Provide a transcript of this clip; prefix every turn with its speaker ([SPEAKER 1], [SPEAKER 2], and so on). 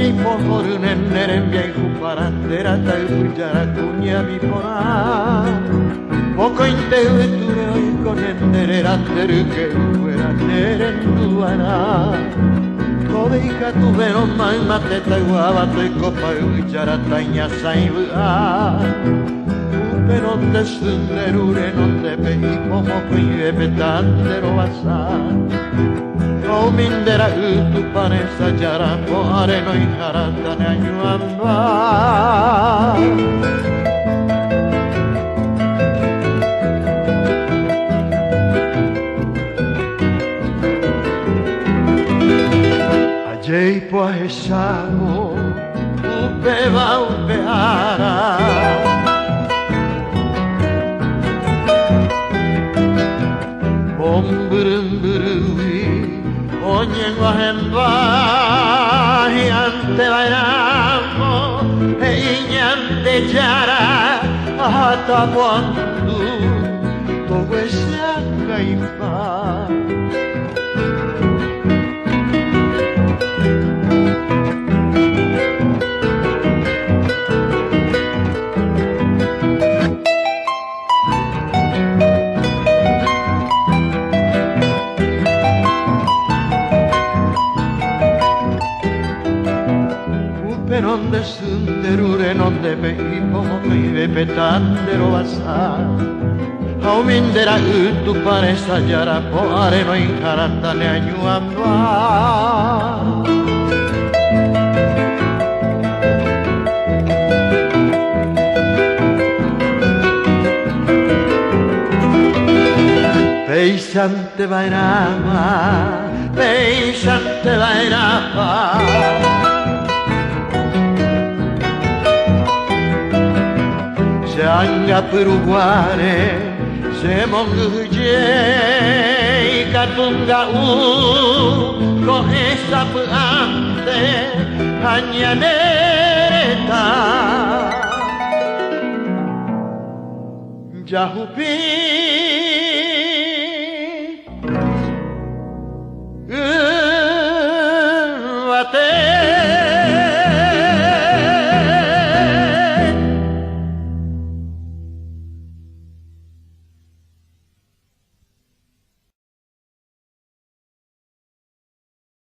[SPEAKER 1] Ajeipo, horýne, rembiayhupára, rataypy, jara, kuñamiporã, Vokóinte, yvytúre, oikóne, réra, ryke'y, kuéra, nerenduvaerã. Todo hija tuve no más mateta y guava, estoy copa y jara, tañasa y vy'a. Pero de sunderure no te veí como cuive petandero basar. No mindera tu panesa jara, poare no y jara, tane ayuamba. Ajeipo ajechamo, yvyjára. Bombrumburui, oñengo vy'ante bailamo, eiñante jara, hasta cuando todo es Hípa. Non de sunderure non de veí como cuive petandero basar. Aumindera tu panesa jara, poare no y jara, tane ayuamba. Peixante vairama, peixante vairama. Se anga peruguare, se monguje, katunga coge sapy'ánte, añanereta. Yahupi